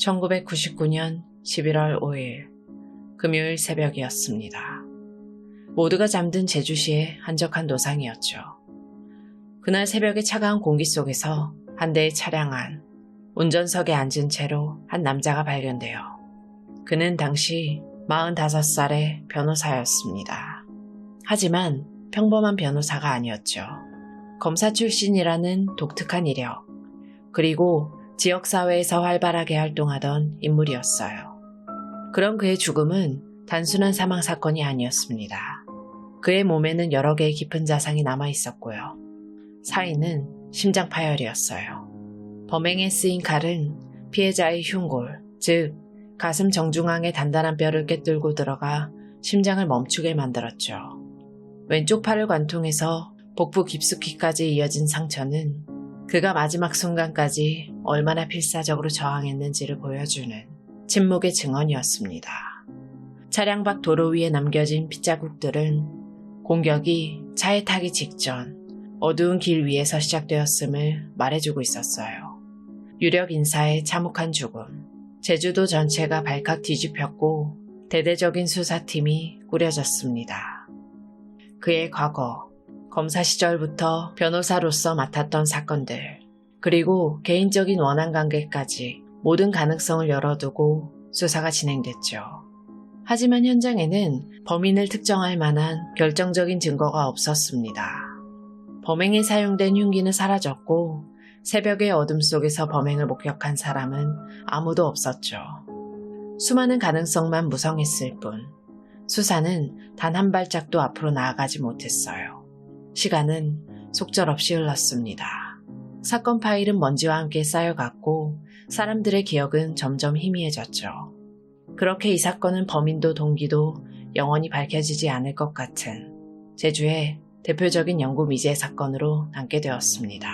1999년 11월 5일 금요일 새벽이었습니다. 모두가 잠든 제주시의 한적한 노상이었죠. 그날 새벽의 차가운 공기 속에서 한 대의 차량 안 운전석에 앉은 채로 한 남자가 발견돼요. 그는 당시 45살의 변호사였습니다. 하지만 평범한 변호사가 아니었죠. 검사 출신이라는 독특한 이력, 그리고 지역사회에서 활발하게 활동하던 인물이었어요. 그런 그의 죽음은 단순한 사망 사건이 아니었습니다. 그의 몸에는 여러 개의 깊은 자상이 남아있었고요. 사인은 심장 파열이었어요. 범행에 쓰인 칼은 피해자의 흉골, 즉 가슴 정중앙의 단단한 뼈를 꿰뚫고 들어가 심장을 멈추게 만들었죠. 왼쪽 팔을 관통해서 복부 깊숙이까지 이어진 상처는 그가 마지막 순간까지 얼마나 필사적으로 저항했는지를 보여주는 침묵의 증언이었습니다. 차량 밖 도로 위에 남겨진 핏자국들은 공격이 차에 타기 직전 어두운 길 위에서 시작되었음을 말해주고 있었어요. 유력 인사의 참혹한 죽음, 제주도 전체가 발칵 뒤집혔고 대대적인 수사팀이 꾸려졌습니다. 그의 과거, 검사 시절부터 변호사로서 맡았던 사건들, 그리고 개인적인 원한 관계까지 모든 가능성을 열어두고 수사가 진행됐죠. 하지만 현장에는 범인을 특정할 만한 결정적인 증거가 없었습니다. 범행에 사용된 흉기는 사라졌고 새벽의 어둠 속에서 범행을 목격한 사람은 아무도 없었죠. 수많은 가능성만 무성했을 뿐 수사는 단 한 발짝도 앞으로 나아가지 못했어요. 시간은 속절없이 흘렀습니다. 사건 파일은 먼지와 함께 쌓여갔고 사람들의 기억은 점점 희미해졌죠. 그렇게 이 사건은 범인도 동기도 영원히 밝혀지지 않을 것 같은 제주의 대표적인 영구 미제 사건으로 남게 되었습니다.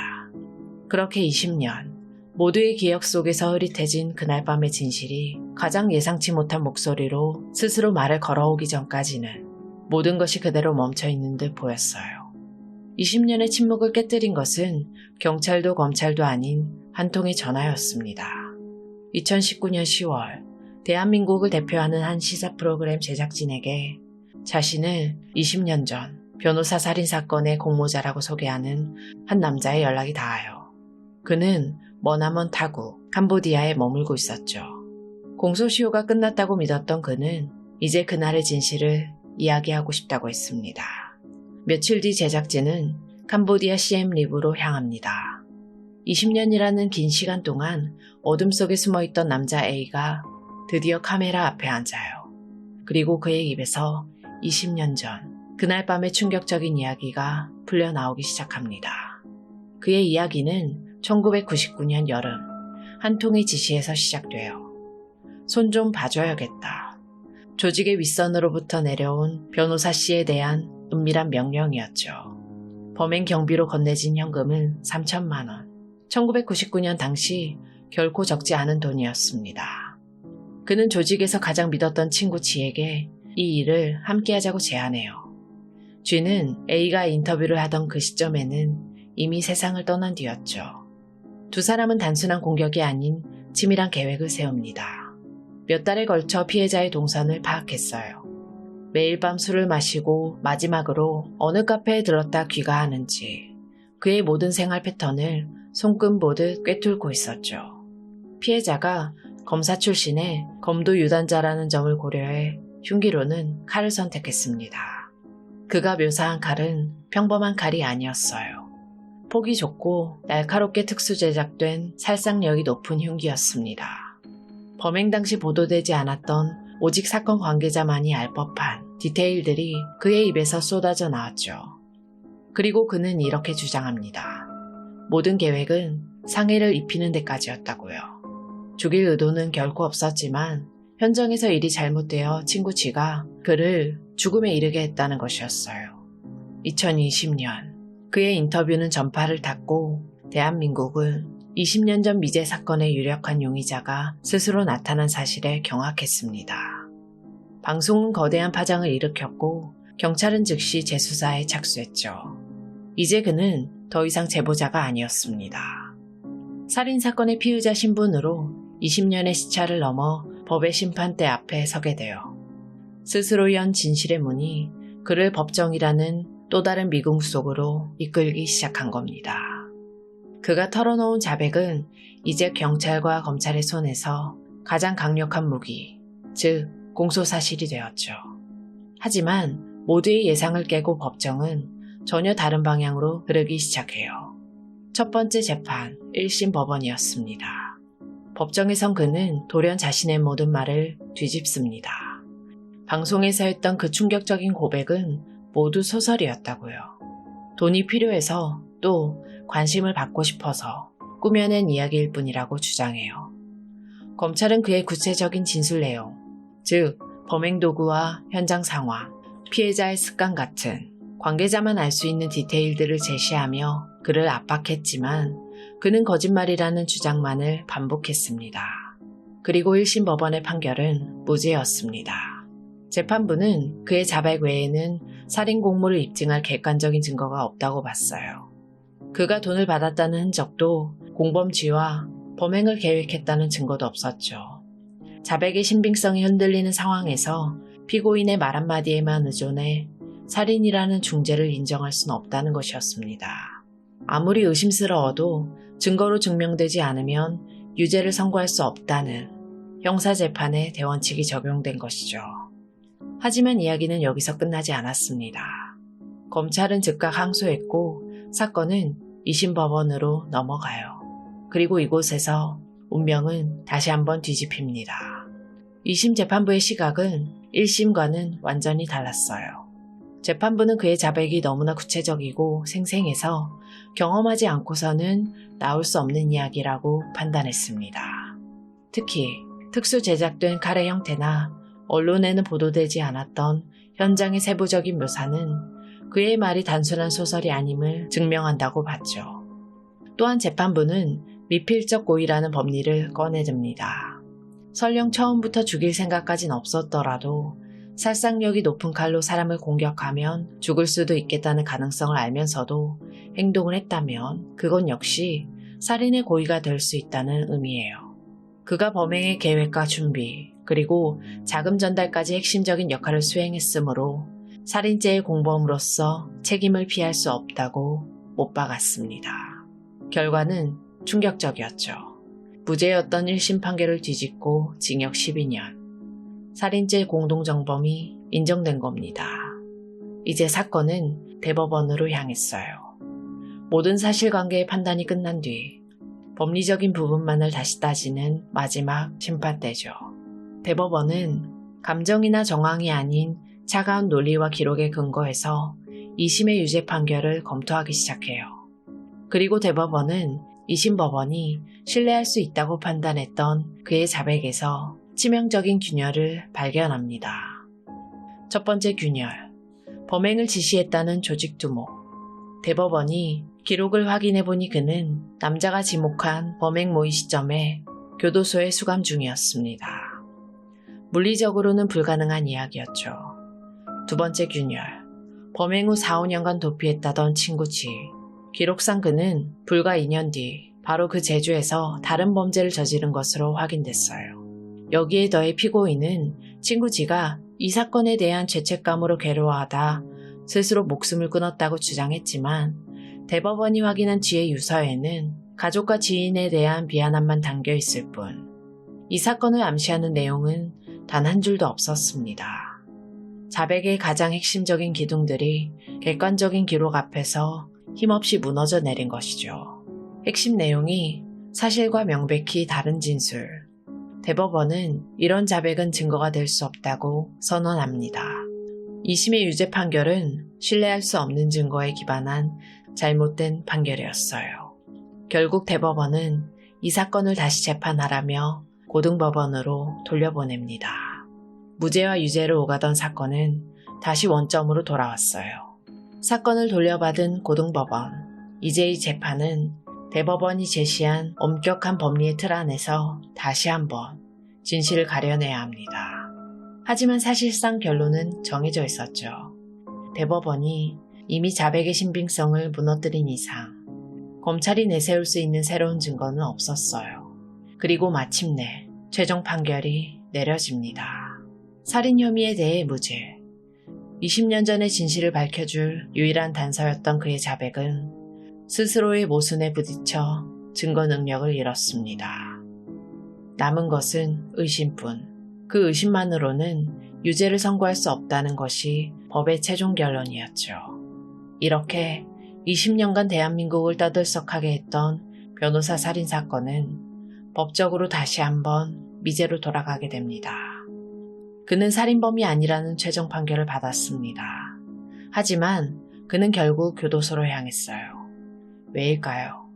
그렇게 20년, 모두의 기억 속에서 흐릿해진 그날 밤의 진실이 가장 예상치 못한 목소리로 스스로 말을 걸어오기 전까지는 모든 것이 그대로 멈춰있는 듯 보였어요. 20년의 침묵을 깨뜨린 것은 경찰도 검찰도 아닌 한 통의 전화였습니다. 2019년 10월, 대한민국을 대표하는 한 시사 프로그램 제작진에게 자신을 20년 전 변호사 살인 사건의 공모자라고 소개하는 한 남자의 연락이 닿아요. 그는 머나먼 타국 캄보디아에 머물고 있었죠. 공소시효가 끝났다고 믿었던 그는 이제 그날의 진실을 이야기하고 싶다고 했습니다. 며칠 뒤 제작진은 캄보디아 시엠립으로 향합니다. 20년이라는 긴 시간 동안 어둠 속에 숨어있던 남자 A가 드디어 카메라 앞에 앉아요. 그리고 그의 입에서 20년 전 그날 밤의 충격적인 이야기가 풀려나오기 시작합니다. 그의 이야기는 1999년 여름 한 통의 지시에서 시작돼요. 손 좀 봐줘야겠다. 조직의 윗선으로부터 내려온 변호사 씨에 대한 은밀한 명령이었죠. 범행 경비로 건네진 현금은 3천만 원. 1999년 당시 결코 적지 않은 돈이었습니다. 그는 조직에서 가장 믿었던 친구 G에게 이 일을 함께하자고 제안해요. G는 A가 인터뷰를 하던 그 시점에는 이미 세상을 떠난 뒤였죠. 두 사람은 단순한 공격이 아닌 치밀한 계획을 세웁니다. 몇 달에 걸쳐 피해자의 동선을 파악했어요. 매일 밤 술을 마시고 마지막으로 어느 카페에 들렀다 귀가하는지 그의 모든 생활 패턴을 손금 보듯 꿰뚫고 있었죠. 피해자가 검사 출신의 검도 유단자라는 점을 고려해 흉기로는 칼을 선택했습니다. 그가 묘사한 칼은 평범한 칼이 아니었어요. 폭이 좁고 날카롭게 특수 제작된 살상력이 높은 흉기였습니다. 범행 당시 보도되지 않았던 오직 사건 관계자만이 알 법한 디테일들이 그의 입에서 쏟아져 나왔죠. 그리고 그는 이렇게 주장합니다. 모든 계획은 상해를 입히는 데까지였다고요. 죽일 의도는 결코 없었지만 현장에서 일이 잘못되어 친구 G가 그를 죽음에 이르게 했다는 것이었어요. 2020년 그의 인터뷰는 전파를 탔고 대한민국은 20년 전 미제 사건의 유력한 용의자가 스스로 나타난 사실에 경악했습니다. 방송은 거대한 파장을 일으켰고 경찰은 즉시 재수사에 착수했죠. 이제 그는 더 이상 제보자가 아니었습니다. 살인사건의 피의자 신분으로 20년의 시차를 넘어 법의 심판대 앞에 서게 되어 스스로 연 진실의 문이 그를 법정이라는 또 다른 미궁 속으로 이끌기 시작한 겁니다. 그가 털어놓은 자백은 이제 경찰과 검찰의 손에서 가장 강력한 무기, 즉 공소사실이 되었죠. 하지만 모두의 예상을 깨고 법정은 전혀 다른 방향으로 흐르기 시작해요. 첫 번째 재판 1심 법원이었습니다. 법정에선 그는 돌연 자신의 모든 말을 뒤집습니다. 방송에서 했던 그 충격적인 고백은 모두 소설이었다고요. 돈이 필요해서 또 관심을 받고 싶어서 꾸며낸 이야기일 뿐이라고 주장해요. 검찰은 그의 구체적인 진술 내용, 즉 범행 도구와 현장 상황, 피해자의 습관 같은 관계자만 알 수 있는 디테일들을 제시하며 그를 압박했지만 그는 거짓말이라는 주장만을 반복했습니다. 그리고 1심 법원의 판결은 무죄였습니다. 재판부는 그의 자백 외에는 살인 공모를 입증할 객관적인 증거가 없다고 봤어요. 그가 돈을 받았다는 흔적도 공범지와 범행을 계획했다는 증거도 없었죠. 자백의 신빙성이 흔들리는 상황에서 피고인의 말 한마디에만 의존해 살인이라는 중죄를 인정할 수는 없다는 것이었습니다. 아무리 의심스러워도 증거로 증명되지 않으면 유죄를 선고할 수 없다는 형사재판의 대원칙이 적용된 것이죠. 하지만 이야기는 여기서 끝나지 않았습니다. 검찰은 즉각 항소했고 사건은 2심 법원으로 넘어가요. 그리고 이곳에서 운명은 다시 한번 뒤집힙니다. 2심 재판부의 시각은 1심과는 완전히 달랐어요. 재판부는 그의 자백이 너무나 구체적이고 생생해서 경험하지 않고서는 나올 수 없는 이야기라고 판단했습니다. 특히 특수 제작된 칼의 형태나 언론에는 보도되지 않았던 현장의 세부적인 묘사는 그의 말이 단순한 소설이 아님을 증명한다고 봤죠. 또한 재판부는 미필적 고의라는 법리를 꺼내듭니다. 설령 처음부터 죽일 생각까진 없었더라도 살상력이 높은 칼로 사람을 공격하면 죽을 수도 있겠다는 가능성을 알면서도 행동을 했다면 그건 역시 살인의 고의가 될 수 있다는 의미예요. 그가 범행의 계획과 준비, 그리고 자금 전달까지 핵심적인 역할을 수행했으므로 살인죄의 공범으로서 책임을 피할 수 없다고 못 박았습니다. 결과는 충격적이었죠. 무죄였던 1심 판결을 뒤집고 징역 12년. 살인죄 공동정범이 인정된 겁니다. 이제 사건은 대법원으로 향했어요. 모든 사실관계의 판단이 끝난 뒤 법리적인 부분만을 다시 따지는 마지막 심판대죠. 대법원은 감정이나 정황이 아닌 차가운 논리와 기록에 근거해서 2심의 유죄 판결을 검토하기 시작해요. 그리고 대법원은 2심 법원이 신뢰할 수 있다고 판단했던 그의 자백에서 치명적인 균열을 발견합니다. 첫 번째 균열, 범행을 지시했다는 조직 두목. 대법원이 기록을 확인해보니 그는 남자가 지목한 범행 모의 시점에 교도소에 수감 중이었습니다. 물리적으로는 불가능한 이야기였죠. 두 번째 균열, 범행 후 4, 5년간 도피했다던 친구 지. 기록상 그는 불과 2년 뒤 바로 그 제주에서 다른 범죄를 저지른 것으로 확인됐어요. 여기에 더해 피고인은 친구 지가 이 사건에 대한 죄책감으로 괴로워하다 스스로 목숨을 끊었다고 주장했지만 대법원이 확인한 지의 유서에는 가족과 지인에 대한 미안함만 담겨 있을 뿐 이 사건을 암시하는 내용은 단 한 줄도 없었습니다. 자백의 가장 핵심적인 기둥들이 객관적인 기록 앞에서 힘없이 무너져 내린 것이죠. 핵심 내용이 사실과 명백히 다른 진술. 대법원은 이런 자백은 증거가 될 수 없다고 선언합니다. 2심의 유죄 판결은 신뢰할 수 없는 증거에 기반한 잘못된 판결이었어요. 결국 대법원은 이 사건을 다시 재판하라며 고등법원으로 돌려보냅니다. 무죄와 유죄를 오가던 사건은 다시 원점으로 돌아왔어요. 사건을 돌려받은 고등법원. 이제 이 재판은 대법원이 제시한 엄격한 법리의 틀 안에서 다시 한번 진실을 가려내야 합니다. 하지만 사실상 결론은 정해져 있었죠. 대법원이 이미 자백의 신빙성을 무너뜨린 이상 검찰이 내세울 수 있는 새로운 증거는 없었어요. 그리고 마침내 최종 판결이 내려집니다. 살인 혐의에 대해 무죄. 20년 전의 진실을 밝혀줄 유일한 단서였던 그의 자백은 스스로의 모순에 부딪혀 증거 능력을 잃었습니다. 남은 것은 의심뿐. 그 의심만으로는 유죄를 선고할 수 없다는 것이 법의 최종 결론이었죠. 이렇게 20년간 대한민국을 떠들썩하게 했던 변호사 살인 사건은 법적으로 다시 한번 미제로 돌아가게 됩니다. 그는 살인범이 아니라는 최종 판결을 받았습니다. 하지만 그는 결국 교도소로 향했어요. 왜일까요?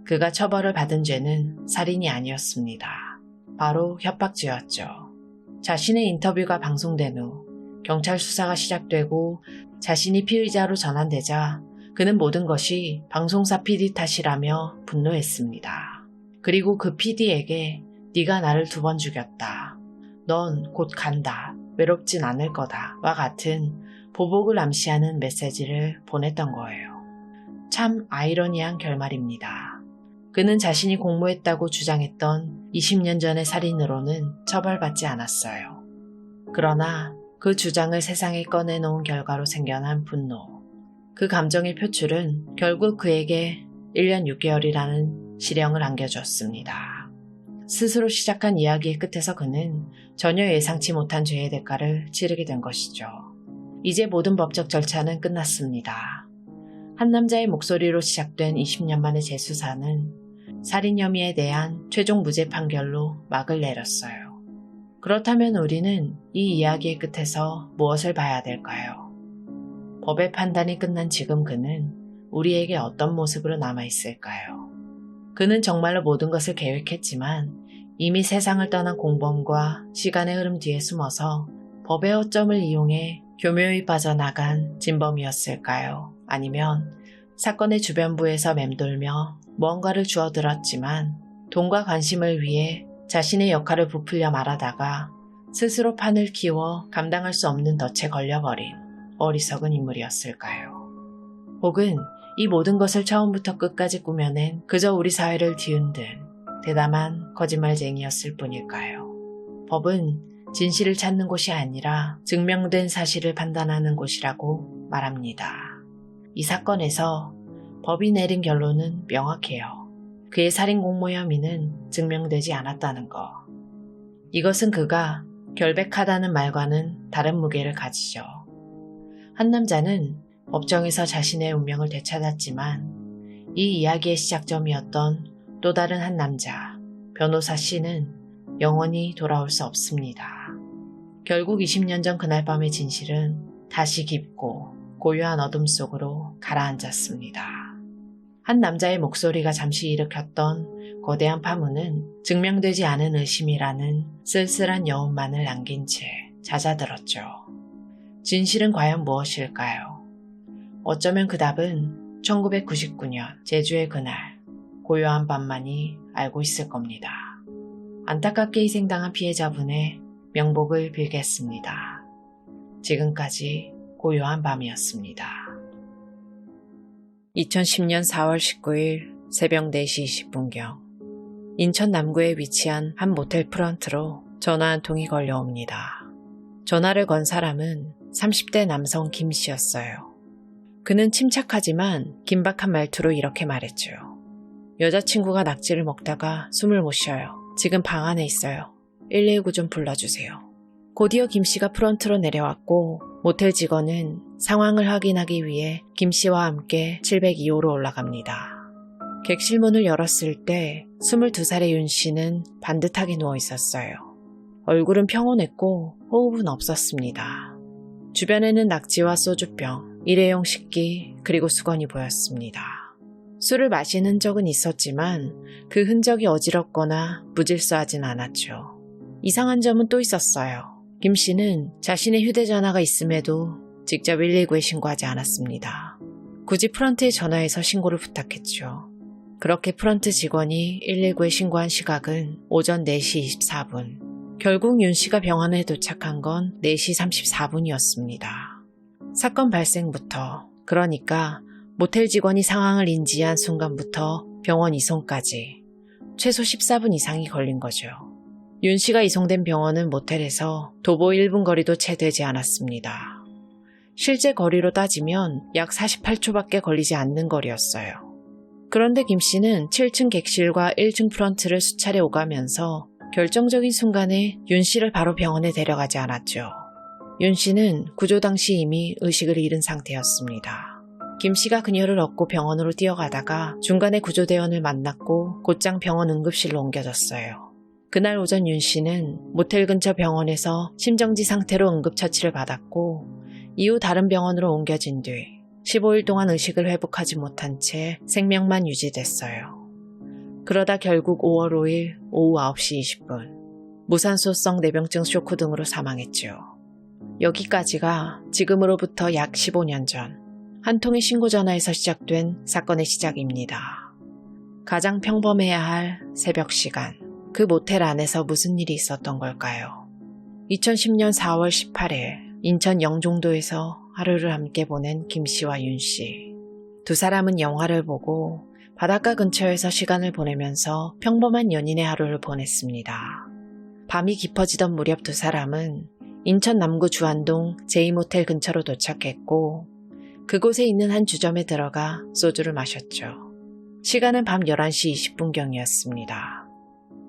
그가 처벌을 받은 죄는 살인이 아니었습니다. 바로 협박죄였죠. 자신의 인터뷰가 방송된 후 경찰 수사가 시작되고 자신이 피의자로 전환되자 그는 모든 것이 방송사 PD 탓이라며 분노했습니다. 그리고 그 PD에게 네가 나를 2번 죽였다. 넌 곧 간다. 외롭진 않을 거다. 와 같은 보복을 암시하는 메시지를 보냈던 거예요. 참 아이러니한 결말입니다. 그는 자신이 공모했다고 주장했던 20년 전의 살인으로는 처벌받지 않았어요. 그러나 그 주장을 세상에 꺼내놓은 결과로 생겨난 분노. 그 감정의 표출은 결국 그에게 1년 6개월이라는 실형을 안겨주었습니다. 스스로 시작한 이야기의 끝에서 그는 전혀 예상치 못한 죄의 대가를 치르게 된 것이죠. 이제 모든 법적 절차는 끝났습니다. 한 남자의 목소리로 시작된 20년 만의 재수사는 살인 혐의에 대한 최종 무죄 판결로 막을 내렸어요. 그렇다면 우리는 이 이야기의 끝에서 무엇을 봐야 될까요? 법의 판단이 끝난 지금 그는 우리에게 어떤 모습으로 남아있을까요? 그는 정말로 모든 것을 계획했지만 이미 세상을 떠난 공범과 시간의 흐름 뒤에 숨어서 법의 허점을 이용해 교묘히 빠져나간 진범이었을까요? 아니면 사건의 주변부에서 맴돌며 무언가를 주워들었지만 돈과 관심을 위해 자신의 역할을 부풀려 말하다가 스스로 판을 키워 감당할 수 없는 덫에 걸려버린 어리석은 인물이었을까요? 혹은 이 모든 것을 처음부터 끝까지 꾸며낸 그저 우리 사회를 뒤흔든 대담한 거짓말쟁이였을 뿐일까요? 법은 진실을 찾는 곳이 아니라 증명된 사실을 판단하는 곳이라고 말합니다. 이 사건에서 법이 내린 결론은 명확해요. 그의 살인 공모 혐의는 증명되지 않았다는 것. 이것은 그가 결백하다는 말과는 다른 무게를 가지죠. 한 남자는 법정에서 자신의 운명을 되찾았지만 이 이야기의 시작점이었던 또 다른 한 남자, 변호사 C는 영원히 돌아올 수 없습니다. 결국 20년 전 그날 밤의 진실은 다시 깊고 고요한 어둠 속으로 가라앉았습니다. 한 남자의 목소리가 잠시 일으켰던 거대한 파문은 증명되지 않은 의심이라는 쓸쓸한 여운만을 남긴 채 잦아들었죠. 진실은 과연 무엇일까요? 어쩌면 그 답은 1999년 제주의 그날 고요한 밤만이 알고 있을 겁니다. 안타깝게 희생당한 피해자분의 명복을 빌겠습니다. 지금까지 고요한 밤이었습니다. 2010년 4월 19일 새벽 4시 20분경 인천 남구에 위치한 한 모텔 프런트로 전화 한 통이 걸려옵니다. 전화를 건 사람은 30대 남성 김 씨였어요. 그는 침착하지만 긴박한 말투로 이렇게 말했죠. 여자친구가 낙지를 먹다가 숨을 못 쉬어요. 지금 방 안에 있어요. 119 좀 불러주세요. 곧이어 김 씨가 프런트로 내려왔고 모텔 직원은 상황을 확인하기 위해 김 씨와 함께 702호로 올라갑니다. 객실 문을 열었을 때 22살의 윤 씨는 반듯하게 누워 있었어요. 얼굴은 평온했고 호흡은 없었습니다. 주변에는 낙지와 소주병, 일회용 식기, 그리고 수건이 보였습니다. 술을 마신 흔적은 있었지만 그 흔적이 어지럽거나 무질서하진 않았죠. 이상한 점은 또 있었어요. 김 씨는 자신의 휴대전화가 있음에도 직접 119에 신고하지 않았습니다. 굳이 프런트에 전화해서 신고를 부탁했죠. 그렇게 프런트 직원이 119에 신고한 시각은 오전 4시 24분. 결국 윤 씨가 병원에 도착한 건 4시 34분이었습니다. 사건 발생부터, 그러니까 모텔 직원이 상황을 인지한 순간부터 병원 이송까지 최소 14분 이상이 걸린 거죠. 윤 씨가 이송된 병원은 모텔에서 도보 1분 거리도 채 되지 않았습니다. 실제 거리로 따지면 약 48초밖에 걸리지 않는 거리였어요. 그런데 김 씨는 7층 객실과 1층 프런트를 수차례 오가면서 결정적인 순간에 윤 씨를 바로 병원에 데려가지 않았죠. 윤 씨는 구조 당시 이미 의식을 잃은 상태였습니다. 김 씨가 그녀를 얻고 병원으로 뛰어가다가 중간에 구조대원을 만났고 곧장 병원 응급실로 옮겨졌어요. 그날 오전 윤 씨는 모텔 근처 병원에서 심정지 상태로 응급처치를 받았고 이후 다른 병원으로 옮겨진 뒤 15일 동안 의식을 회복하지 못한 채 생명만 유지됐어요. 그러다 결국 5월 5일 오후 9시 20분 무산소성 뇌병증 쇼크 등으로 사망했죠. 여기까지가 지금으로부터 약 15년 전 한 통의 신고 전화에서 시작된 사건의 시작입니다. 가장 평범해야 할 새벽 시간, 그 모텔 안에서 무슨 일이 있었던 걸까요? 2010년 4월 18일 인천 영종도에서 하루를 함께 보낸 김 씨와 윤 씨. 두 사람은 영화를 보고 바닷가 근처에서 시간을 보내면서 평범한 연인의 하루를 보냈습니다. 밤이 깊어지던 무렵 두 사람은 인천 남구 주안동 제이모텔 근처로 도착했고 그곳에 있는 한 주점에 들어가 소주를 마셨죠. 시간은 밤 11시 20분경이었습니다.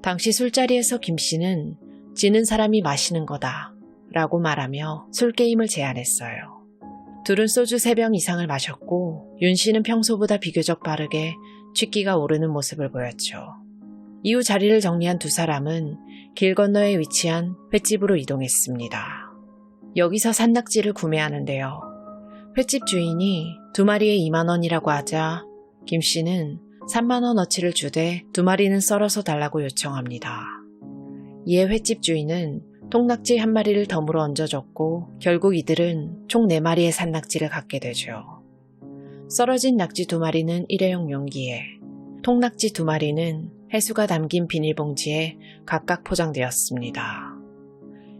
당시 술자리에서 김 씨는 지는 사람이 마시는 거다 라고 말하며 술게임을 제안했어요. 둘은 소주 3병 이상을 마셨고 윤 씨는 평소보다 비교적 빠르게 취기가 오르는 모습을 보였죠. 이후 자리를 정리한 두 사람은 길 건너에 위치한 횟집으로 이동했습니다. 여기서 산낙지를 구매하는데요. 횟집 주인이 2마리에 2만원이라고 하자 김 씨는 3만원어치를 주되 2마리는 썰어서 달라고 요청합니다. 이에 횟집 주인은 통낙지 1마리를 덤으로 얹어줬고 결국 이들은 총 4마리의 산낙지를 갖게 되죠. 썰어진 낙지 2마리는 일회용 용기에, 통낙지 2마리는 해수가 담긴 비닐봉지에 각각 포장되었습니다.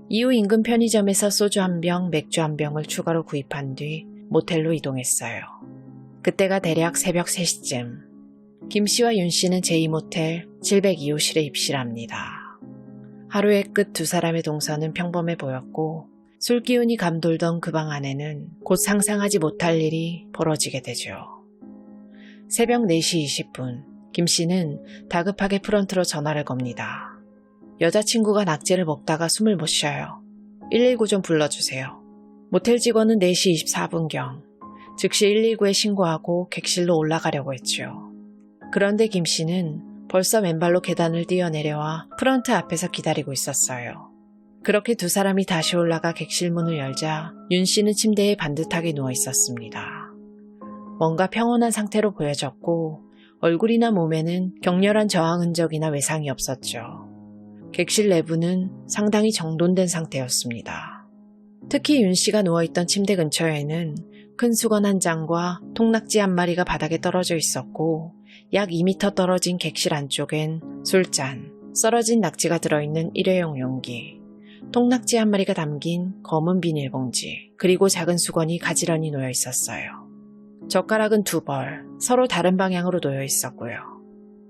이후 인근 편의점에서 소주 1병, 맥주 1병을 추가로 구입한 뒤 모텔로 이동했어요. 그때가 대략 새벽 3시쯤. 김 씨와 윤 씨는 제2모텔 702호실에 입실을 합니다. 하루의 끝 두 사람의 동선은 평범해 보였고 술 기운이 감돌던 그 방 안에는 곧 상상하지 못할 일이 벌어지게 되죠. 새벽 4시 20분 김 씨는 다급하게 프런트로 전화를 겁니다. 여자친구가 낙지를 먹다가 숨을 못 쉬어요. 119 좀 불러주세요. 모텔 직원은 4시 24분경 즉시 119에 신고하고 객실로 올라가려고 했죠. 그런데 김 씨는 벌써 맨발로 계단을 뛰어내려와 프런트 앞에서 기다리고 있었어요. 그렇게 두 사람이 다시 올라가 객실 문을 열자 윤 씨는 침대에 반듯하게 누워 있었습니다. 뭔가 평온한 상태로 보여졌고 얼굴이나 몸에는 격렬한 저항 흔적이나 외상이 없었죠. 객실 내부는 상당히 정돈된 상태였습니다. 특히 윤 씨가 누워있던 침대 근처에는 큰 수건 한 장과 통낙지 1마리가 바닥에 떨어져 있었고 약 2m 떨어진 객실 안쪽엔 술잔, 썰어진 낙지가 들어있는 일회용 용기, 통낙지 1마리가 담긴 검은 비닐봉지, 그리고 작은 수건이 가지런히 놓여 있었어요. 젓가락은 2벌, 서로 다른 방향으로 놓여 있었고요.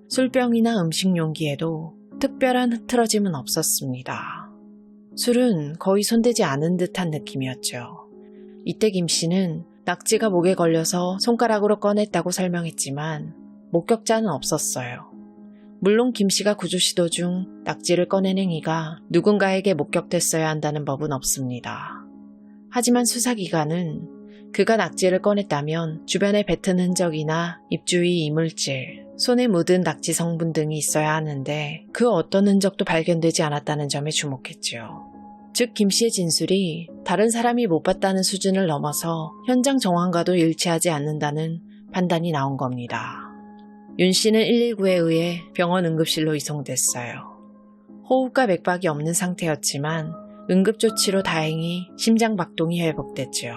술병이나 음식 용기에도 특별한 흐트러짐은 없었습니다. 술은 거의 손대지 않은 듯한 느낌이었죠. 이때 김 씨는 낙지가 목에 걸려서 손가락으로 꺼냈다고 설명했지만 목격자는 없었어요. 물론 김 씨가 구조 시도 중 낙지를 꺼낸 행위가 누군가에게 목격됐어야 한다는 법은 없습니다. 하지만 수사기관은 그가 낙지를 꺼냈다면 주변에 뱉은 흔적이나 입 주위 이물질, 손에 묻은 낙지 성분 등이 있어야 하는데 그 어떤 흔적도 발견되지 않았다는 점에 주목했죠. 즉 김 씨의 진술이 다른 사람이 못 봤다는 수준을 넘어서 현장 정황과도 일치하지 않는다는 판단이 나온 겁니다. 윤 씨는 119에 의해 병원 응급실로 이송됐어요. 호흡과 맥박이 없는 상태였지만 응급조치로 다행히 심장박동이 회복됐죠.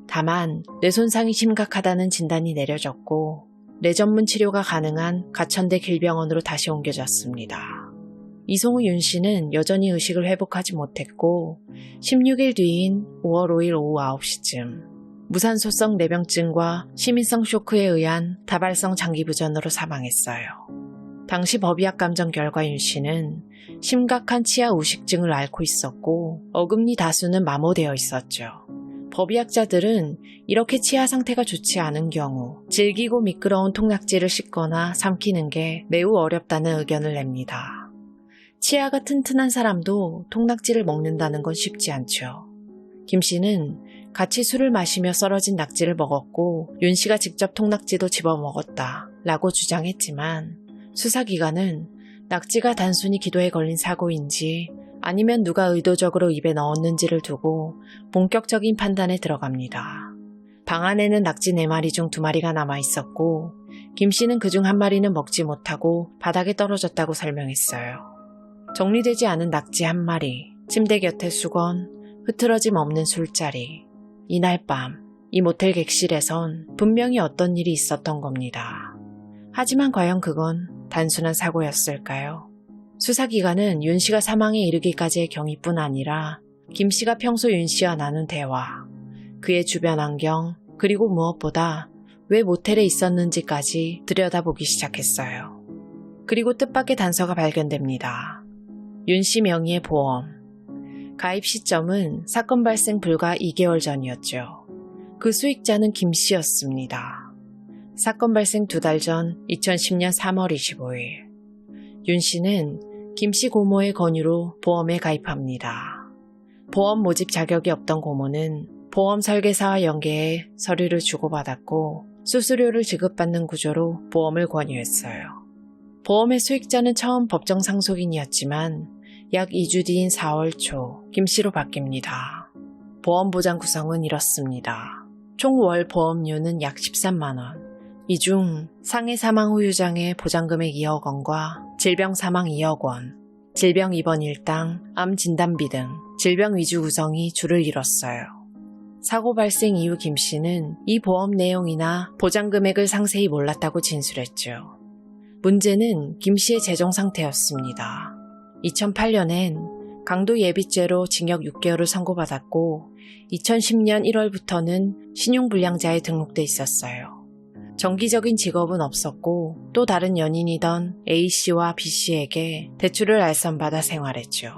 다만 뇌 손상이 심각하다는 진단이 내려졌고 뇌 전문 치료가 가능한 가천대 길병원으로 다시 옮겨졌습니다. 이송 후 윤 씨는 여전히 의식을 회복하지 못했고 16일 뒤인 5월 5일 오후 9시쯤 무산소성 뇌병증과 시민성 쇼크에 의한 다발성 장기부전으로 사망했어요. 당시 법의학 감정 결과 윤 씨는 심각한 치아 우식증을 앓고 있었고 어금니 다수는 마모되어 있었죠. 법의학자들은 이렇게 치아 상태가 좋지 않은 경우 질기고 미끄러운 통낙지를 씻거나 삼키는 게 매우 어렵다는 의견을 냅니다. 치아가 튼튼한 사람도 통낙지를 먹는다는 건 쉽지 않죠. 김 씨는 같이 술을 마시며 썰어진 낙지를 먹었고 윤 씨가 직접 통낙지도 집어먹었다 라고 주장했지만 수사기관은 낙지가 단순히 기도에 걸린 사고인지 아니면 누가 의도적으로 입에 넣었는지를 두고 본격적인 판단에 들어갑니다. 방 안에는 낙지 4마리 중 2마리가 남아있었고 김 씨는 그중 1마리는 먹지 못하고 바닥에 떨어졌다고 설명했어요. 정리되지 않은 낙지 1마리, 침대 곁에 수건, 흐트러짐 없는 술자리. 이날 밤, 이 모텔 객실에선 분명히 어떤 일이 있었던 겁니다. 하지만 과연 그건 단순한 사고였을까요? 수사기관은 윤 씨가 사망에 이르기까지의 경위뿐 아니라 김 씨가 평소 윤 씨와 나눈 대화, 그의 주변 환경, 그리고 무엇보다 왜 모텔에 있었는지까지 들여다보기 시작했어요. 그리고 뜻밖의 단서가 발견됩니다. 윤 씨 명의의 보험. 가입 시점은 사건 발생 불과 2개월 전이었죠. 그 수익자는 김 씨였습니다. 사건 발생 2달 전 2010년 3월 25일. 윤 씨는 김 씨 고모의 권유로 보험에 가입합니다. 보험 모집 자격이 없던 고모는 보험 설계사와 연계해 서류를 주고받았고 수수료를 지급받는 구조로 보험을 권유했어요. 보험의 수익자는 처음 법정 상속인이었지만 약 2주 뒤인 4월 초 김 씨로 바뀝니다. 보험 보장 구성은 이렇습니다. 총 월 보험료는 약 13만 원. 이 중 상해 사망 후 유장의 보장금액 2억 원과 질병 사망 2억 원, 질병 입원 일당, 암 진단비 등 질병 위주 구성이 줄을 이뤘어요. 사고 발생 이후 김 씨는 이 보험 내용이나 보장 금액을 상세히 몰랐다고 진술했죠. 문제는 김 씨의 재정 상태였습니다. 2008년엔 강도 예비죄로 징역 6개월을 선고받았고 2010년 1월부터는 신용불량자에 등록돼 있었어요. 정기적인 직업은 없었고 또 다른 연인이던 A씨와 B씨에게 대출을 알선받아 생활했죠.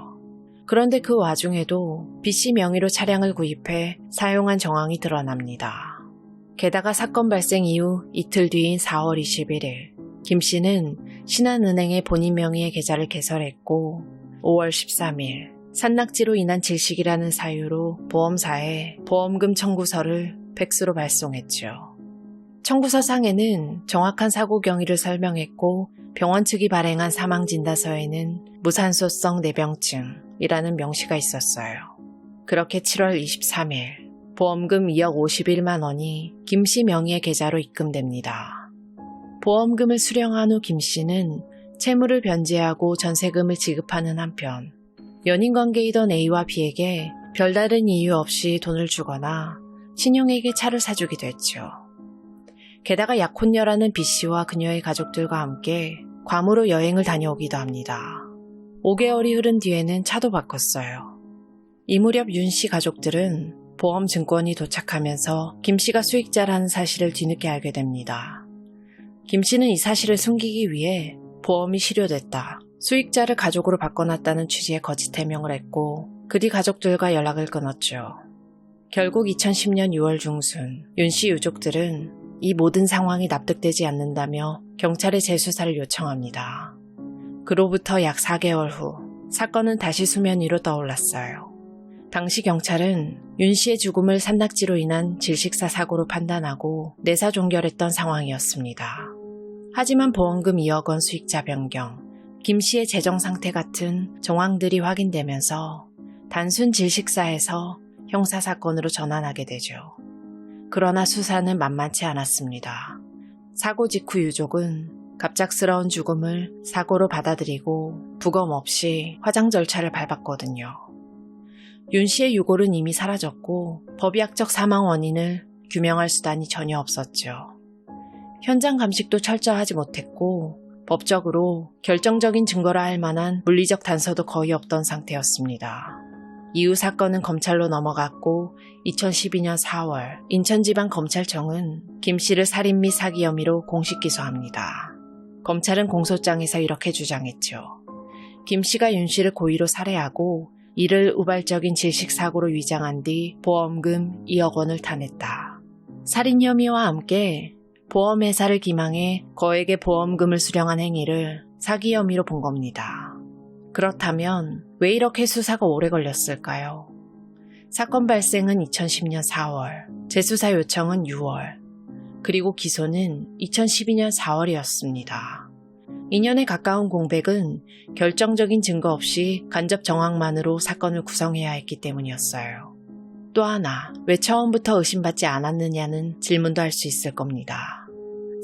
그런데 그 와중에도 B씨 명의로 차량을 구입해 사용한 정황이 드러납니다. 게다가 사건 발생 이후 이틀 뒤인 4월 21일 김씨는 신한은행에 본인 명의의 계좌를 개설했고 5월 13일 산낙지로 인한 질식이라는 사유로 보험사에 보험금 청구서를 팩스로 발송했죠. 청구서상에는 정확한 사고 경위를 설명했고 병원 측이 발행한 사망진단서에는 무산소성 뇌병증이라는 명시가 있었어요. 그렇게 7월 23일 보험금 2억 51만 원이 김씨 명의의 계좌로 입금됩니다. 보험금을 수령한 후 김씨는 채무를 변제하고 전세금을 지급하는 한편 연인관계이던 A와 B에게 별다른 이유 없이 돈을 주거나 친형에게 차를 사주기도 했죠. 게다가 약혼녀라는 B씨와 그녀의 가족들과 함께 괌으로 여행을 다녀오기도 합니다. 5개월이 흐른 뒤에는 차도 바꿨어요. 이 무렵 윤씨 가족들은 보험 증권이 도착하면서 김씨가 수익자라는 사실을 뒤늦게 알게 됩니다. 김씨는 이 사실을 숨기기 위해 보험이 실효됐다, 수익자를 가족으로 바꿔놨다는 취지의 거짓 해명을 했고 그 뒤 가족들과 연락을 끊었죠. 결국 2010년 6월 중순 윤씨 유족들은 이 모든 상황이 납득되지 않는다며 경찰에 재수사를 요청합니다. 그로부터 약 4개월 후 사건은 다시 수면 위로 떠올랐어요. 당시 경찰은 윤 씨의 죽음을 산낙지로 인한 질식사 사고로 판단하고 내사 종결했던 상황이었습니다. 하지만 보험금 2억 원 수익자 변경, 김 씨의 재정 상태 같은 정황들이 확인되면서 단순 질식사에서 형사사건으로 전환하게 되죠. 그러나 수사는 만만치 않았습니다. 사고 직후 유족은 갑작스러운 죽음을 사고로 받아들이고 부검 없이 화장 절차를 밟았거든요. 윤 씨의 유골은 이미 사라졌고 법의학적 사망 원인을 규명할 수단이 전혀 없었죠. 현장 감식도 철저하지 못했고 법적으로 결정적인 증거라 할 만한 물리적 단서도 거의 없던 상태였습니다. 이후 사건은 검찰로 넘어갔고 2012년 4월 인천지방검찰청은 김 씨를 살인 및 사기 혐의로 공식 기소합니다. 검찰은 공소장에서 이렇게 주장했죠. 김 씨가 윤 씨를 고의로 살해하고 이를 우발적인 질식사고로 위장한 뒤 보험금 2억 원을 타냈다. 살인 혐의와 함께 보험회사를 기망해 거액의 보험금을 수령한 행위를 사기 혐의로 본 겁니다. 그렇다면 왜 이렇게 수사가 오래 걸렸을까요? 사건 발생은 2010년 4월, 재수사 요청은 6월, 그리고 기소는 2012년 4월이었습니다. 2년에 가까운 공백은 결정적인 증거 없이 간접 정황만으로 사건을 구성해야 했기 때문이었어요. 또 하나, 왜 처음부터 의심받지 않았느냐는 질문도 할 수 있을 겁니다.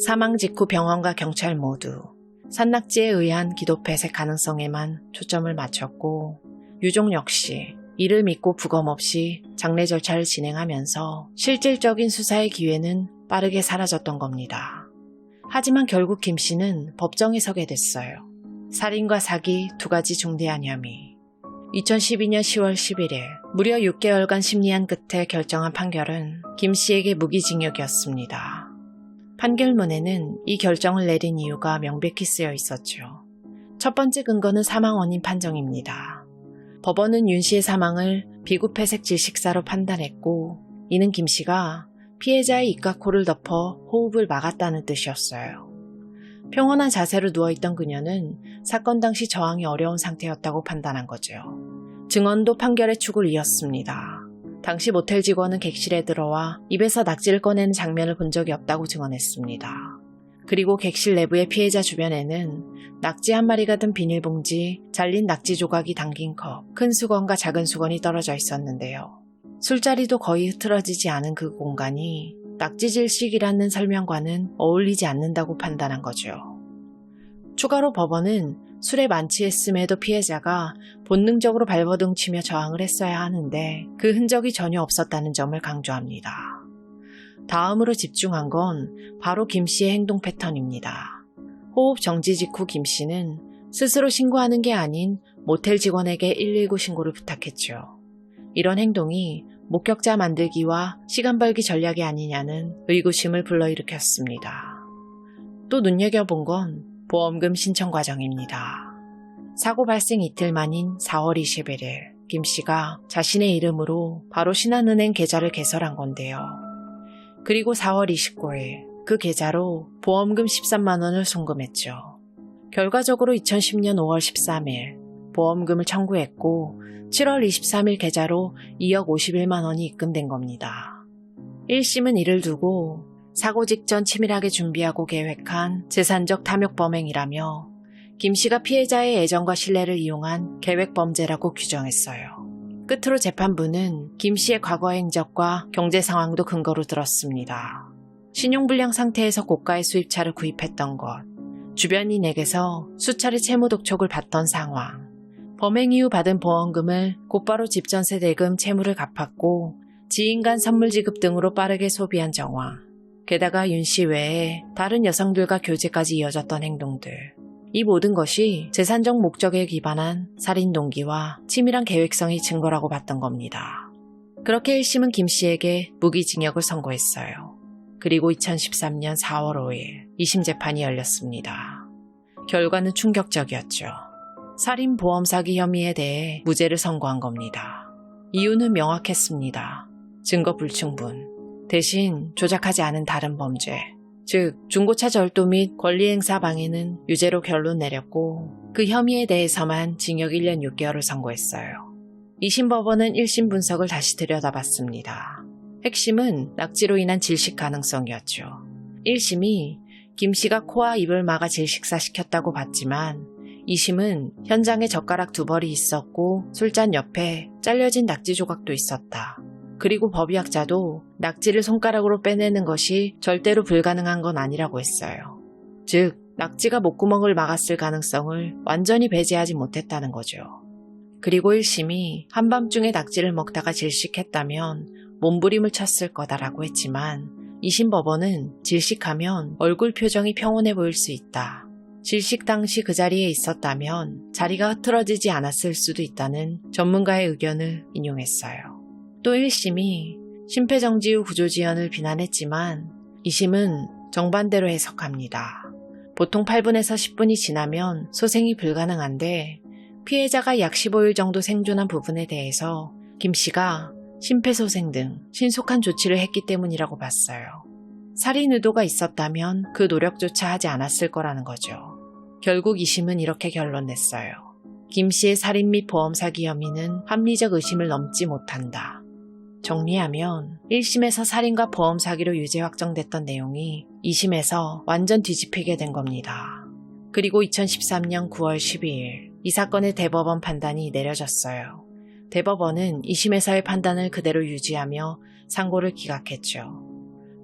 사망 직후 병원과 경찰 모두 산낙지에 의한 기도폐쇄 가능성에만 초점을 맞췄고 유족 역시 이를 믿고 부검 없이 장례 절차를 진행하면서 실질적인 수사의 기회는 빠르게 사라졌던 겁니다. 하지만 결국 김 씨는 법정에 서게 됐어요. 살인과 사기 두 가지 중대한 혐의. 2012년 10월 11일 무려 6개월간 심리한 끝에 결정한 판결은 김 씨에게 무기징역이었습니다. 판결문에는 이 결정을 내린 이유가 명백히 쓰여 있었죠. 첫 번째 근거는 사망 원인 판정입니다. 법원은 윤 씨의 사망을 비구폐색 질식사로 판단했고 이는 김 씨가 피해자의 입과 코를 덮어 호흡을 막았다는 뜻이었어요. 평온한 자세로 누워있던 그녀는 사건 당시 저항이 어려운 상태였다고 판단한 거죠. 증언도 판결의 축을 이었습니다. 당시 모텔 직원은 객실에 들어와 입에서 낙지를 꺼내는 장면을 본 적이 없다고 증언했습니다. 그리고 객실 내부의 피해자 주변에는 낙지 한 마리가 든 비닐봉지, 잘린 낙지 조각이 담긴 컵, 큰 수건과 작은 수건이 떨어져 있었는데요. 술자리도 거의 흐트러지지 않은 그 공간이 낙지질식이라는 설명과는 어울리지 않는다고 판단한 거죠. 추가로 법원은 술에 만취했음에도 피해자가 본능적으로 발버둥치며 저항을 했어야 하는데 그 흔적이 전혀 없었다는 점을 강조합니다. 다음으로 집중한 건 바로 김 씨의 행동 패턴입니다. 호흡 정지 직후 김 씨는 스스로 신고하는 게 아닌 모텔 직원에게 119 신고를 부탁했죠. 이런 행동이 목격자 만들기와 시간 벌기 전략이 아니냐는 의구심을 불러일으켰습니다. 또 눈여겨본 건 보험금 신청 과정입니다. 사고 발생 이틀 만인 4월 21일 김 씨가 자신의 이름으로 바로 신한은행 계좌를 개설한 건데요. 그리고 4월 29일 그 계좌로 보험금 13만 원을 송금했죠. 결과적으로 2010년 5월 13일 보험금을 청구했고 7월 23일 계좌로 2억 51만 원이 입금된 겁니다. 1심은 이를 두고 사고 직전 치밀하게 준비하고 계획한 재산적 탐욕 범행이라며 김 씨가 피해자의 애정과 신뢰를 이용한 계획 범죄라고 규정했어요. 끝으로 재판부는 김 씨의 과거 행적과 경제 상황도 근거로 들었습니다. 신용불량 상태에서 고가의 수입차를 구입했던 것, 주변인에게서 수차례 채무 독촉을 받던 상황, 범행 이후 받은 보험금을 곧바로 집 전세 대금 채무를 갚았고 지인 간 선물 지급 등으로 빠르게 소비한 정황, 게다가 윤 씨 외에 다른 여성들과 교제까지 이어졌던 행동들, 이 모든 것이 재산적 목적에 기반한 살인 동기와 치밀한 계획성이 증거라고 봤던 겁니다. 그렇게 1심은 김 씨에게 무기징역을 선고했어요. 그리고 2013년 4월 5일 2심 재판이 열렸습니다. 결과는 충격적이었죠. 살인 보험 사기 혐의에 대해 무죄를 선고한 겁니다. 이유는 명확했습니다. 증거 불충분, 대신 조작하지 않은 다른 범죄, 즉 중고차 절도 및 권리행사 방해는 유죄로 결론 내렸고 그 혐의에 대해서만 징역 1년 6개월을 선고했어요. 2심 법원은 1심 분석을 다시 들여다봤습니다. 핵심은 낙지로 인한 질식 가능성이었죠. 1심이 김 씨가 코와 입을 막아 질식사시켰다고 봤지만 2심은 현장에 젓가락 2벌이 있었고 술잔 옆에 잘려진 낙지 조각도 있었다. 그리고 법의학자도 낙지를 손가락으로 빼내는 것이 절대로 불가능한 건 아니라고 했어요. 즉, 낙지가 목구멍을 막았을 가능성을 완전히 배제하지 못했다는 거죠. 그리고 1심이 한밤중에 낙지를 먹다가 질식했다면 몸부림을 쳤을 거다라고 했지만 2심 법원은 질식하면 얼굴 표정이 평온해 보일 수 있다. 질식 당시 그 자리에 있었다면 자리가 흐트러지지 않았을 수도 있다는 전문가의 의견을 인용했어요. 또 1심이 심폐정지 후 구조지연을 비난했지만 2심은 정반대로 해석합니다. 보통 8분에서 10분이 지나면 소생이 불가능한데 피해자가 약 15일 정도 생존한 부분에 대해서 김 씨가 심폐소생 등 신속한 조치를 했기 때문이라고 봤어요. 살인 의도가 있었다면 그 노력조차 하지 않았을 거라는 거죠. 결국 2심은 이렇게 결론 냈어요. 김 씨의 살인 및 보험 사기 혐의는 합리적 의심을 넘지 못한다. 정리하면 1심에서 살인과 보험 사기로 유죄 확정됐던 내용이 2심에서 완전 뒤집히게 된 겁니다. 그리고 2013년 9월 12일 이 사건의 대법원 판단이 내려졌어요. 대법원은 2심에서의 판단을 그대로 유지하며 상고를 기각했죠.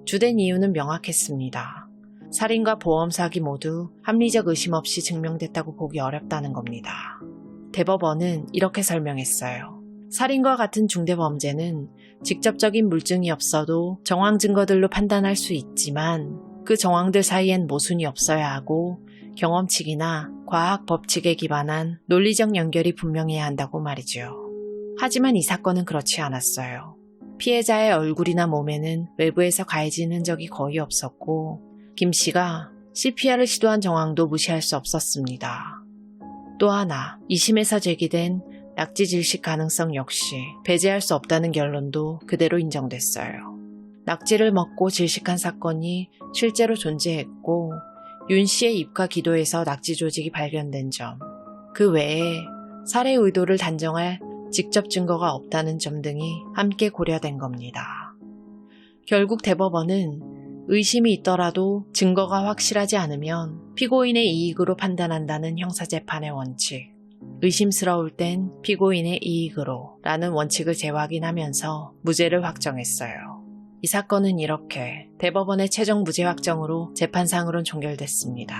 주된 이유는 명확했습니다. 살인과 보험 사기 모두 합리적 의심 없이 증명됐다고 보기 어렵다는 겁니다. 대법원은 이렇게 설명했어요. 살인과 같은 중대범죄는 직접적인 물증이 없어도 정황 증거들로 판단할 수 있지만 그 정황들 사이엔 모순이 없어야 하고 경험칙이나 과학 법칙에 기반한 논리적 연결이 분명해야 한다고 말이죠. 하지만 이 사건은 그렇지 않았어요. 피해자의 얼굴이나 몸에는 외부에서 가해진 흔적이 거의 없었고 김 씨가 CPR을 시도한 정황도 무시할 수 없었습니다. 또 하나, 2심에서 제기된 낙지 질식 가능성 역시 배제할 수 없다는 결론도 그대로 인정됐어요. 낙지를 먹고 질식한 사건이 실제로 존재했고 윤 씨의 입과 기도에서 낙지 조직이 발견된 점, 그 외에 살해 의도를 단정할 직접 증거가 없다는 점 등이 함께 고려된 겁니다. 결국 대법원은 의심이 있더라도 증거가 확실하지 않으면 피고인의 이익으로 판단한다는 형사재판의 원칙, 의심스러울 땐 피고인의 이익으로 라는 원칙을 재확인하면서 무죄를 확정했어요. 이 사건은 이렇게 대법원의 최종 무죄 확정으로 재판상으론 종결됐습니다.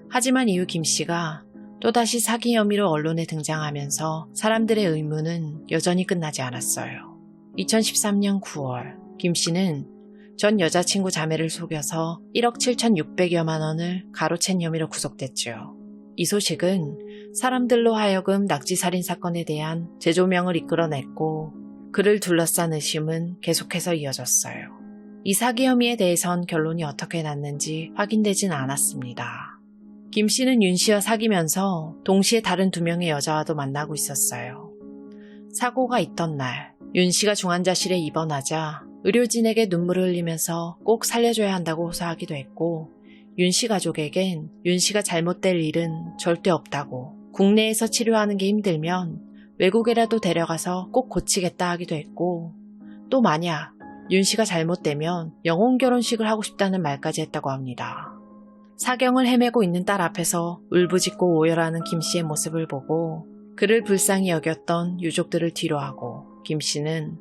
하지만 이후 김 씨가 또다시 사기 혐의로 언론에 등장하면서 사람들의 의문은 여전히 끝나지 않았어요. 2013년 9월 김 씨는 전 여자친구 자매를 속여서 1억 7,600여만 원을 가로챈 혐의로 구속됐죠. 이 소식은 사람들로 하여금 낙지살인 사건에 대한 재조명을 이끌어냈고 그를 둘러싼 의심은 계속해서 이어졌어요. 이 사기 혐의에 대해선 결론이 어떻게 났는지 확인되진 않았습니다. 김 씨는 윤 씨와 사귀면서 동시에 다른 2명의 여자와도 만나고 있었어요. 사고가 있던 날, 윤 씨가 중환자실에 입원하자 의료진에게 눈물을 흘리면서 꼭 살려줘야 한다고 호소하기도 했고 윤 씨 가족에겐 윤 씨가 잘못될 일은 절대 없다고 국내에서 치료하는 게 힘들면 외국에라도 데려가서 꼭 고치겠다 하기도 했고 또 만약 윤 씨가 잘못되면 영혼 결혼식을 하고 싶다는 말까지 했다고 합니다. 사경을 헤매고 있는 딸 앞에서 울부짖고 오열하는 김 씨의 모습을 보고 그를 불쌍히 여겼던 유족들을 뒤로하고 김 씨는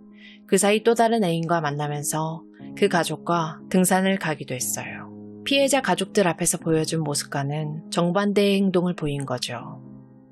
그 사이 또 다른 애인과 만나면서 그 가족과 등산을 가기도 했어요. 피해자 가족들 앞에서 보여준 모습과는 정반대의 행동을 보인 거죠.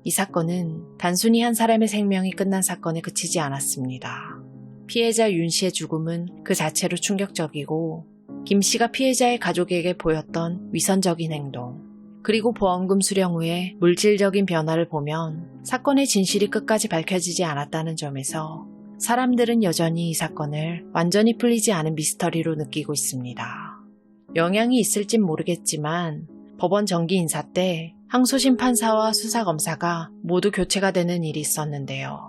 이 사건은 단순히 한 사람의 생명이 끝난 사건에 그치지 않았습니다. 피해자 윤 씨의 죽음은 그 자체로 충격적이고 김 씨가 피해자의 가족에게 보였던 위선적인 행동, 그리고 보험금 수령 후에 물질적인 변화를 보면 사건의 진실이 끝까지 밝혀지지 않았다는 점에서 사람들은 여전히 이 사건을 완전히 풀리지 않은 미스터리로 느끼고 있습니다. 영향이 있을진 모르겠지만 법원 정기 인사 때 항소심 판사와 수사검사가 모두 교체가 되는 일이 있었는데요.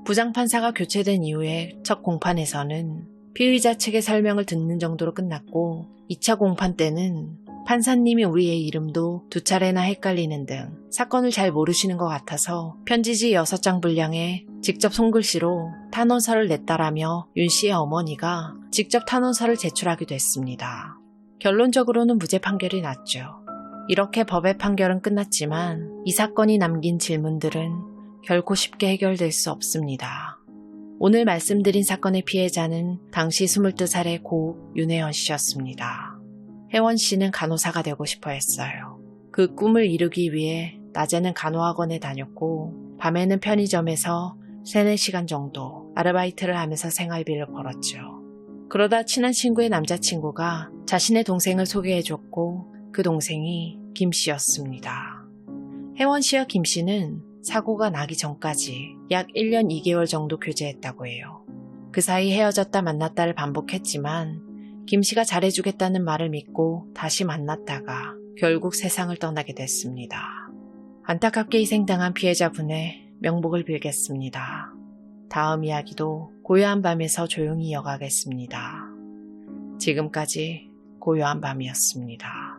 부장판사가 교체된 이후에 첫 공판에서는 피의자 측의 설명을 듣는 정도로 끝났고 2차 공판 때는 판사님이 우리의 이름도 2차례나 헷갈리는 등 사건을 잘 모르시는 것 같아서 편지지 6장 분량에 직접 손글씨로 탄원서를 냈다라며 윤 씨의 어머니가 직접 탄원서를 제출하기도 했습니다. 결론적으로는 무죄 판결이 났죠. 이렇게 법의 판결은 끝났지만 이 사건이 남긴 질문들은 결코 쉽게 해결될 수 없습니다. 오늘 말씀드린 사건의 피해자는 당시 22살의 고 윤혜원 씨였습니다. 혜원 씨는 간호사가 되고 싶어 했어요. 그 꿈을 이루기 위해 낮에는 간호학원에 다녔고 밤에는 편의점에서 3-4시간 정도 아르바이트를 하면서 생활비를 벌었죠. 그러다 친한 친구의 남자친구가 자신의 동생을 소개해줬고 그 동생이 김 씨였습니다. 혜원 씨와 김 씨는 사고가 나기 전까지 약 1년 2개월 정도 교제했다고 해요. 그 사이 헤어졌다 만났다를 반복했지만 김 씨가 잘해주겠다는 말을 믿고 다시 만났다가 결국 세상을 떠나게 됐습니다. 안타깝게 희생당한 피해자분의 명복을 빌겠습니다. 다음 이야기도 고요한 밤에서 조용히 이어가겠습니다. 지금까지 고요한 밤이었습니다.